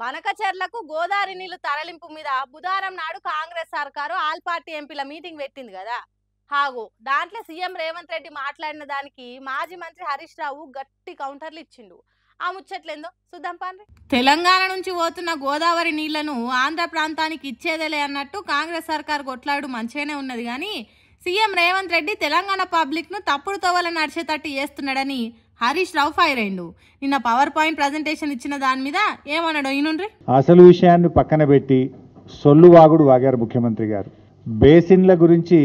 బనకచెర్లకు గోదావరి నీళ్లు తరలింపు మీద బుధవారం నాడు కాంగ్రెస్ సర్కారు ఆల్ పార్టీ ఎంపీల మీటింగ్ పెట్టింది కదా. హాగో దాంట్లో సీఎం రేవంత్ రెడ్డి మాట్లాడిన దానికి మాజీ మంత్రి హరీష్ రావు గట్టి కౌంటర్లు ఇచ్చిండు. ఆ ముచ్చట్లేందో చూద్దాం పాండ్రి. తెలంగాణ నుంచి పోతున్న గోదావరి నీళ్లను ఆంధ్ర ప్రాంతానికి ఇచ్చేదేలే అన్నట్టు కాంగ్రెస్ సర్కారు కొట్లాడు మంచిగానే ఉన్నది, కానీ సీఎం రేవంత్ రెడ్డి తెలంగాణ పబ్లిక్ ను తప్పుడు తోవల నడిచేటట్టు చేస్తున్నాడని హరీష్ రావు ఫైర్ అయిండు. నిన్న పవర్ పాయింట్ ప్రజెంటేషన్ ఇచ్చిన దాని మీద ఏమన్నాడు ఈనుండ్రి. అసలు విషయాన్ని పక్కన పెట్టి సొల్లు వాగుడు వాగారు ముఖ్యమంత్రి గారు. బేసిన్ల గురించి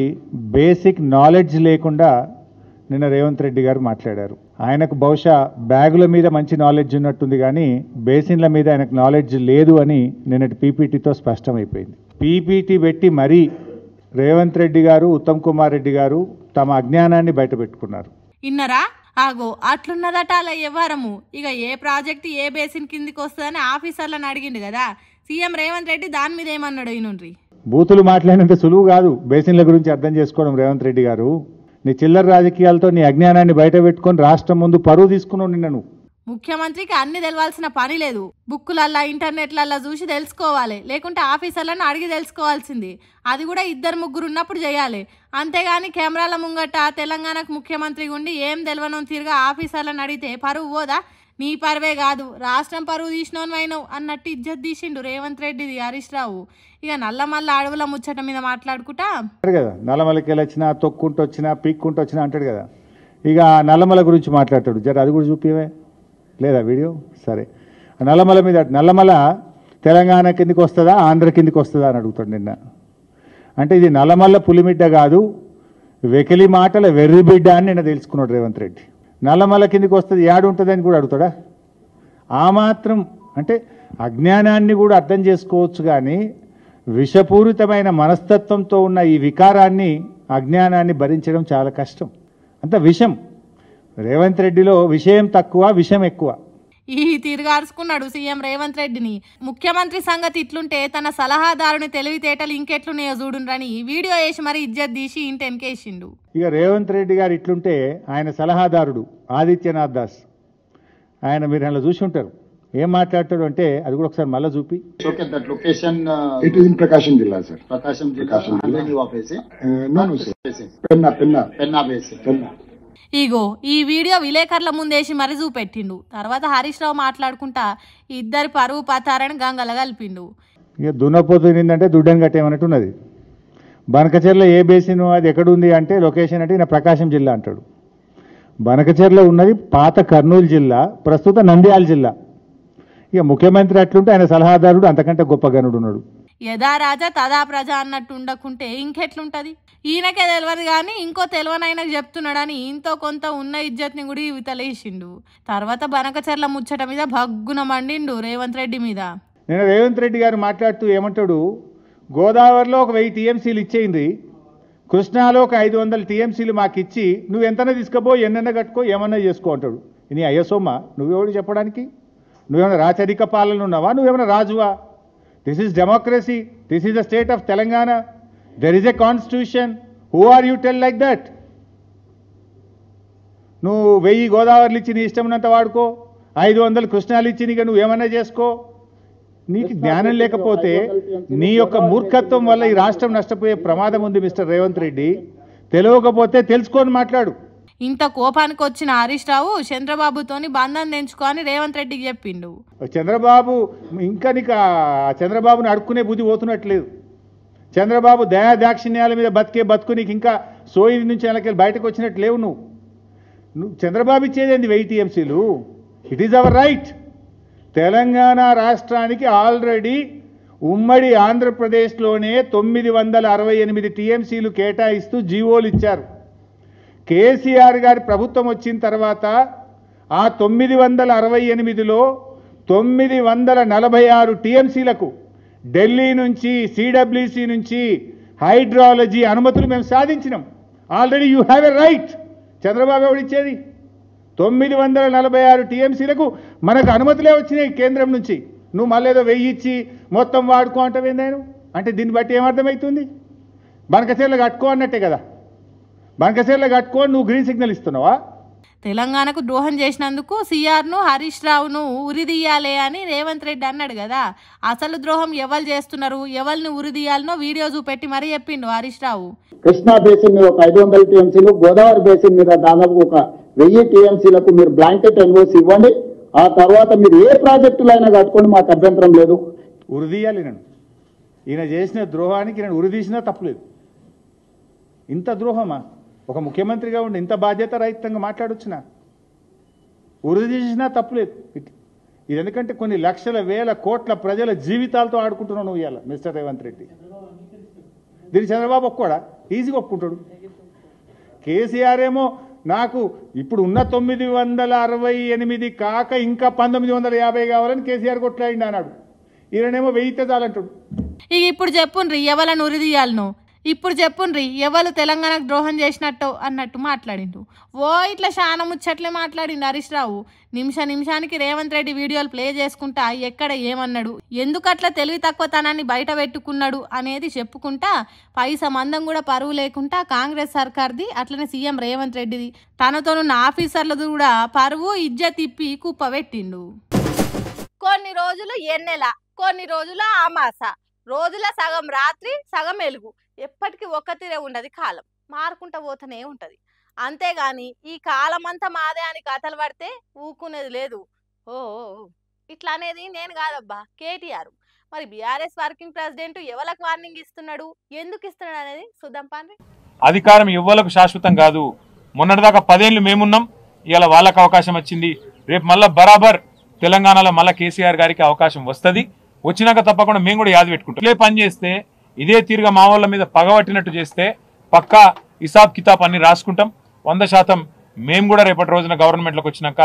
బేసిక్ నాలెడ్జ్ లేకుండా నిన్న రేవంత్ రెడ్డి గారు మాట్లాడారు. ఆయనకు బహుశా బ్యాగుల మీద మంచి నాలెడ్జ్ ఉన్నట్టుంది, కానీ బేసిన్ల మీద ఆయనకు నాలెడ్జ్ లేదు అని నిన్నటి పీపీటీతో స్పష్టమైపోయింది. పీపీటీ పెట్టి మరీ రేవంత్ రెడ్డి గారు, ఉత్తమ్ కుమార్ రెడ్డి గారు తమ అజ్ఞానాన్ని బయటపెట్టుకున్నారు. ఇన్నరా ఆగో అట్లున్నదట అలా వ్యవహారము. ఇక ఏ ప్రాజెక్ట్ ఏ బేసిన్ కిందికి వస్తుందని ఆఫీసర్లను అడిగిండు కదా సీఎం రేవంత్ రెడ్డి. దాని మీద ఏమన్నాడు ఈనుండ్రి. బూతులు మాట్లాడినంత సులువు కాదు బేసిన్ల గురించి అర్థం చేసుకోవడం. రేవంత్ రెడ్డి గారు, నీ చిల్లర రాజకీయాలతో నీ అజ్ఞానాన్ని బయట పెట్టుకొని రాష్ట్రం ముందు పరువు తీసుకున్నావు. నిన్న నువ్వు ముఖ్యమంత్రికి అన్ని తెలవాల్సిన పని లేదు. బుక్కులల్లా ఇంటర్నెట్లల్లా చూసి తెలుసుకోవాలి, లేకుంటే ఆఫీసర్లను అడిగి తెలుసుకోవాల్సింది. అది కూడా 2-3 ఉన్నప్పుడు చేయాలి. అంతేగాని కెమెరాల ముంగట తెలంగాణకు ముఖ్యమంత్రి ఉండి ఏం తెలవనో తిరిగా ఆఫీసర్లను అడిగితే పరువు పోదా? నీ పరువే కాదు రాష్ట్రం పరువు తీసినోనైనావు అన్నట్టు ఇజ్జత్ తీసిండు రేవంత్ రెడ్డిది హరీష్ రావు. ఇక నల్లమల్ల అడవుల ముచ్చట మీద మాట్లాడుకుంటా కదా, నల్లమలకి వెళ్ళొచ్చినా తొక్కుంటూ వచ్చినా పీక్కుంటూ వచ్చినా అంటాడు కదా. ఇక నల్లమల గురించి మాట్లాడతాడు. జర అది కూడా చూపివే లేదా వీడియో? సరే, నల్లమల మీద, నల్లమల తెలంగాణ కిందికి వస్తుందా ఆంధ్ర కిందికి వస్తుందా అని అడుగుతాడు నిన్న. అంటే ఇది నల్లమల్ల పులిమిడ్డ కాదు, వెకిలి మాటల వెర్రిబిడ్డ అని నిన్న తెలుసుకున్నాడు రేవంత్ రెడ్డి. నల్లమల కిందికి వస్తుంది యాడు ఉంటుంది అని కూడా అడుగుతాడా? ఆ మాత్రం అంటే అజ్ఞానాన్ని కూడా అర్థం చేసుకోవచ్చు, కానీ విషపూరితమైన మనస్తత్వంతో ఉన్న ఈ వికారాన్ని, అజ్ఞానాన్ని భరించడం చాలా కష్టం. అంత విషం. రేవంత్ రెడ్డిలో విషయం తక్కువ, విషం ఎక్కువ. ఈ తిరగార్చుకున్నాడు సీఎం రేవంత్ రెడ్డిని. ముఖ్యమంత్రి సంగతి ఇట్లుంటే తన సలహాదారుని తెలివితేటలు ఇంకెట్లున్నాయో చూడుండ్రని వీడియో వేసి మరి ఇజ్జత్ తీసి ఇంటి వెనకేసిండు. ఇక రేవంత్ రెడ్డి గారు ఇట్లుంటే ఆయన సలహాదారుడు ఆదిత్యనాథ్ దాస్, ఆయన మీరు అలా చూసి ఉంటారు. ఏం మాట్లాడతాడు అంటే అది కూడా ఒకసారి మళ్ళీ చూపి. లొకేషన్ ఇట్ ఇస్ ఇన్ ప్రకాశం జిల్లా సార్. ప్రకాశం జిల్లా. ఇగో ఈ వీడియో విలేకరుల ముందేసి మరి చూపెట్టిండు. తర్వాత హరీష్ రావు మాట్లాడుకుంటా ఇద్దరి పరువు పతారని గంగల కలిపిండు. ఇక దున్నపోతుందంటే దుడ్డని కట్టేమన్నట్టున్నది. బనకచెర్ల ఏ బేసిన్ అది ఎక్కడుంది అంటే లొకేషన్ అంటే ఈయన ప్రకాశం జిల్లా అంటాడు. బనకచెర్ల ఉన్నది పాత కర్నూలు జిల్లా, ప్రస్తుత నంద్యాల జిల్లా. ఇక ముఖ్యమంత్రి అట్లుంటే ఆయన సలహాదారుడు అంతకంటే గొప్ప గనుడు ఉన్నాడు. యథా రాజా తదా ప్రజ అన్నట్టు ఉండకుంటే ఇంకెట్లుంటది? ఈయనకే తెలియదు కానీ ఇంకో తెలివనైనాకు చెప్తున్నాడని ఇంతో కొంత ఉన్న ఇజ్జత్ని కూడా ఇవతలేసిండు. తర్వాత బనకచెర్ల ముచ్చట మీద భగ్గున మండిండు రేవంత్ రెడ్డి మీద. నేను రేవంత్ రెడ్డి గారు మాట్లాడుతూ ఏమంటాడు, గోదావరిలో ఒక 1000 టీఎంసీలు ఇచ్చేయింది, కృష్ణాలో ఒక 500 టీఎంసీలు మాకు ఇచ్చి నువ్వు ఎంతనే తీసుకుపో, ఎన్నెన్న కట్టుకో, ఏమన్నా చేసుకో అంటాడు. నీ అయ్యసోమ్మ నువ్వెవడు చెప్పడానికి? నువ్వేమైనా రాచరిక పాలన ఉన్నావా? నువ్వేమైనా రాజువా? This is democracy. This is the state of Telangana. There is a constitution. Who are you tell like that? నువ్వు 1000 గోదావరిలు ఇచ్చి నీ ఇష్టం ఉన్నంత వాడుకో, 500 కృష్ణాలు ఇచ్చి నీకు నువ్వు ఏమన్నా చేసుకో. నీకు జ్ఞానం లేకపోతే నీ యొక్క మూర్ఖత్వం వల్ల ఈ రాష్ట్రం నష్టపోయే ప్రమాదం ఉంది మిస్టర్ రేవంత్ రెడ్డి. తెలియకపోతే తెలుసుకొని మాట్లాడు. ఇంత కోపానికి వచ్చిన హరీష్ రావు చంద్రబాబుతోని బంధం తెంచుకొని రేవంత్ రెడ్డికి చెప్పిండు. చంద్రబాబు ఇంకా నీకు చంద్రబాబుని అడుక్కునే బుద్ధి పోతున్నట్లేదు. చంద్రబాబు దయా దాక్షిణ్యాల మీద బతికే బతుకు నీకు ఇంకా సోయి నుంచి నెలకెళ్ళి బయటకు వచ్చినట్టు లేవు. నువ్వు చంద్రబాబు ఇచ్చేదేంది 1000 టీఎంసీలు? It is our right. Telangana రాష్ట్రానికి ఆల్రెడీ ఉమ్మడి ఆంధ్రప్రదేశ్లోనే 968 టీఎంసీలు కేటాయిస్తూ జీవోలు ఇచ్చారు. కేసీఆర్ గారి ప్రభుత్వం వచ్చిన తర్వాత ఆ 968లో 946 టీఎంసీలకు ఢిల్లీ నుంచి, సిడబ్ల్యూసీ నుంచి హైడ్రాలజీ అనుమతులు మేము సాధించినాం. Already you have a right. Chandrababu ఎవడు ఇచ్చేది? 946 టీఎంసీలకు మనకు అనుమతులే వచ్చినాయి కేంద్రం నుంచి. నువ్వు మళ్ళీ ఏదో 1000 ఇచ్చి మొత్తం వాడుకో అంటావేం నేను? అంటే దీన్ని బట్టి ఏమర్థమవుతుంది? బనకచెర్ల కట్టుకో అన్నట్టే కదా. బనకచెర్ల కట్టుకో నువ్వు గ్రీన్ సిగ్నల్ ఇస్తున్నావా? తెలంగాణకు ద్రోహం చేసినందుకు సిఆర్ను హరీష్ రావును ఉరిదీయాలి అని రేవంత్ రెడ్డి అన్నాడు కదా. అసలు ద్రోహం ఎవరు చేస్తున్నారు, ఎవరిని ఉరిదీయాలనో వీడియో చూపెట్టి మరీ చెప్పిండు హరీష్ రావు. కృష్ణా బేసిన్ మీద ఒక 500 టీఎంసీలు, గోదావరి బేసిన్ మీద దాదాపు ఒక 1000 టీఎంసీలకు మీరు బ్లాంకెట్ ఎన్ఓసి ఇవ్వండి. ఆ తర్వాత మీరు ఏ ప్రాజెక్టులు అయినా కట్టుకోండి, మాకు అభ్యంతరం లేదు. ఉరిదీయాలి నేను. ఈయన చేసిన ద్రోహానికి నేను ఉరిదీసినా తప్పులేదు. ఇంత ద్రోహమా? ఒక ముఖ్యమంత్రిగా ఉండి ఇంత బాధ్యత రహితంగా మాట్లాడొచ్చునా? ఉరిదీసినా తప్పులేదు. ఇది ఎందుకంటే కొన్ని లక్షల వేల కోట్ల ప్రజల జీవితాలతో ఆడుకుంటున్నావు నువ్వు ఇవాళ మిస్టర్ రేవంత్ రెడ్డి. దీన్ని చంద్రబాబు ఒప్పుకోడా? ఈజీగా ఒప్పుకుంటాడు. కేసీఆర్ ఏమో నాకు ఇప్పుడు ఉన్న 968 కాక ఇంకా 1950 కావాలని కేసీఆర్ కొట్లాడిండి అన్నాడు. ఈయనేమో 1000 చాలంటాడు. ఇక ఇప్పుడు చెప్పుండ్రి ఎవలను ఉరిదీయాలను, ఇప్పుడు చెప్పుండ్రి ఎవరు తెలంగాణకు ద్రోహం చేసినట్టు అన్నట్టు మాట్లాడిండు. ఇట్లా చాలా ముచ్చట్లే మాట్లాడిండు హరీష్ రావు. నిమిషానికి రేవంత్ రెడ్డి వీడియోలు ప్లే చేసుకుంటా ఎక్కడ ఏమన్నాడు, ఎందుకు అట్లా తెలివి తక్కువతనాన్ని బయట పెట్టుకున్నాడు అనేది చెప్పుకుంటా పైసా మందం కూడా పరువు లేకుండా కాంగ్రెస్ సర్కార్ది అట్లనే సీఎం రేవంత్ రెడ్డిది తనతోనున్న ఆఫీసర్లది కూడా పరువు ఇజ్జత్ తిప్పి కుప్ప పెట్టిండు. కొన్ని రోజులు ఎన్నెల, కొన్ని రోజులు ఆమాస, రోజుల సగం రాత్రి సగం వెలుగు, ఎప్పటికీ ఒక్క తీరే ఉండదు. కాలం మారుకుంటా పోతూనే ఉంటది. అంతేగాని ఈ కాలం అంతా మాదే అని కథలు పడితే ఊకునేది లేదు. ఇట్లా అనేది నేను కాదబ్బా, కేటీఆర్. మరి బీఆర్ఎస్ వర్కింగ్ ప్రెసిడెంట్ ఎవరికి వార్నింగ్ ఇస్తున్నాడు, ఎందుకు ఇస్తున్నాడు అనేది చూద్దాం పాండ్రి. అధికారం ఎవ్వలకు శాశ్వతం కాదు. మొన్నటిదాకా 10 ఏళ్ళు మేమున్నాం, ఇవాళ వాళ్ళకు అవకాశం వచ్చింది. రేపు మళ్ళా బరాబర్ తెలంగాణలో మళ్ళా కేసీఆర్ గారికి అవకాశం వస్తుంది. వచ్చినాక తప్పకుండా మేము కూడా యాది పెట్టుకుంటాం. ఇదే పని చేస్తే, ఇదే తీరుగా మా వాళ్ళ మీద పగబట్టినట్టు చేస్తే పక్కా హిసాబ్ కితాబ్ అన్ని రాసుకుంటాం. 100% మేము కూడా రేపటి రోజున గవర్నమెంట్లోకి వచ్చినాక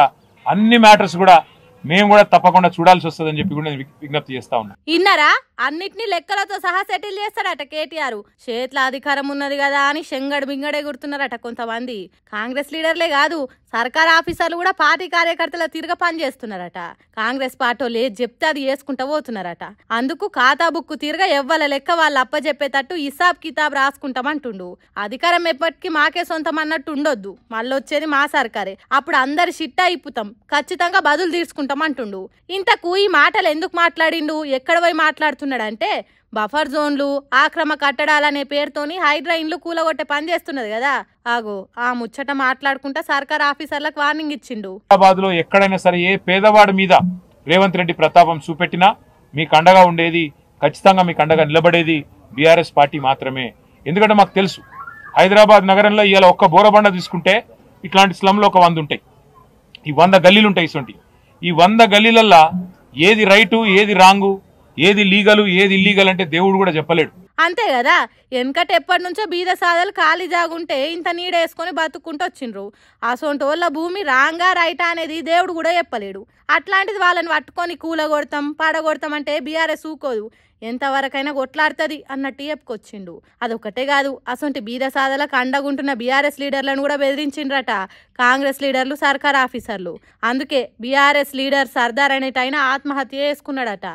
అన్ని మ్యాటర్స్ కూడా మేము కూడా తప్పకుండా చూడాల్సి వస్తుందని చెప్పి కూడా విజ్ఞప్తి చేస్తా ఉన్నా. ఇన్నారా, అన్నిటినీ లెక్కలతో సహా సెటిల్ చేస్తాడట కేటీఆర్. చేతుల అధికారం ఉన్నది కదా అని శంగడు బింగడే గుర్తున్నారట కొంతమంది. కాంగ్రెస్ లీడర్లే కాదు, సర్కార్ ఆఫీసర్లు కూడా పార్టీ కార్యకర్తల తిరగ పని చేస్తున్నారట. కాంగ్రెస్ పార్టీలు ఏది చెప్తే అది వేసుకుంటా పోతున్నారట. అందుకు ఖాతా బుక్కు తిరగ ఎవ్వల లెక్క వాళ్ళు అప్పచెప్పేటట్టు హిసాబ్ కితాబ్ రాసుకుంటామంటుండు. అధికారం ఎప్పటికీ మాకే సొంతం అన్నట్టు ఉండొద్దు, మళ్ళొచ్చేది మా సర్కారే, అప్పుడు అందరి షిట్టా ఇప్పుతాం, ఖచ్చితంగా బదులు తీర్చుకుంటాం అంటుండు. ఇంతకు ఈ మాటలు ఎందుకు మాట్లాడిండు, ఎక్కడ పోయి మాట్లాడుతున్నాడంటే బఫర్ జోన్లు, ఆక్రమ కట్టడాలనే పేరుతోని హైడ్రా ఇండ్లు కూలగొట్టే పని చేస్తున్నది కదా. ఆ ముచ్చట మాట్లాడుకుంటా సర్కార్ ఆఫీసర్లకు వార్నింగ్ ఇచ్చిండు. హైదరాబాద్ లో ఎక్కడైనా సరే ఏ పేదవాడి మీద రేవంత్ రెడ్డి ప్రతాపం చూపెట్టినా మీకు అండగా ఉండేది, ఖచ్చితంగా మీకు అండగా నిలబడేది బీఆర్ఎస్ పార్టీ మాత్రమే. ఎందుకంటే మాకు తెలుసు, హైదరాబాద్ నగరంలో ఇవాళ ఒక్క బోరబండ తీసుకుంటే ఇట్లాంటి స్లమ్లో ఒక 100 ఉంటాయి. ఈ 100 గల్లీలు ఉంటాయి. ఇటువంటి ఈ 100 గల్లీలల్లా ఏది రైటు, ఏది రాంగు, ఏది లీగలు, ఏది ఇల్లీగల్ అంటే దేవుడు కూడా చెప్పలేడు. అంతే కదా, వెనకట ఎప్పటి నుంచో బీద సాదలు ఖాళీ జాగుంటే ఇంత నీడేసుకొని బతుక్కుంటూ వచ్చిండ్రు. అసొంటోళ్ళ భూమి రాంగా రైటా అనేది దేవుడు కూడా చెప్పలేడు. అట్లాంటిది వాళ్ళని పట్టుకొని కూలగొడతాం, పడగొడతాం అంటే బీఆర్ఎస్ ఊకోదు, ఎంతవరకైనా కొట్లాడుతుంది అన్నట్టు చెప్పుకొచ్చిండు. అదొకటే కాదు, అసొంటి బీద సాదలకు అండగుంటున్న బీఆర్ఎస్ లీడర్లను కూడా బెదిరించిండ్రట కాంగ్రెస్ లీడర్లు, సర్కార్ ఆఫీసర్లు. అందుకే బీఆర్ఎస్ లీడర్ సర్దార్ అనేటైనా ఆత్మహత్య చేసుకున్నాడట.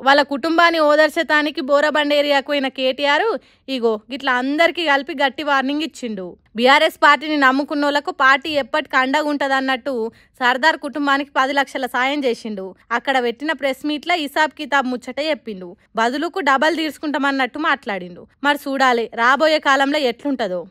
వాళ్ళ కుటుంబాన్ని ఓదర్శతానికి బోరబండ ఏరియాకు పోయిన కేటీఆర్ ఇట్లా అందరికీ కలిపి గట్టి వార్నింగ్ ఇచ్చిండు. బీఆర్ఎస్ పార్టీని నమ్ముకున్నోళ్లకు పార్టీ ఎప్పటికి అండగుంటది అన్నట్టు సర్దార్ కుటుంబానికి 10 లక్షల సాయం చేసిండు. అక్కడ పెట్టిన ప్రెస్ మీట్ లో హిసాబ్ కితాబ్ ముచ్చట చెప్పిండు. బదులుకు డబల్ తీర్చుకుంటామన్నట్టు మాట్లాడిండు. మరి చూడాలి రాబోయే కాలంలో ఎట్లుంటదో.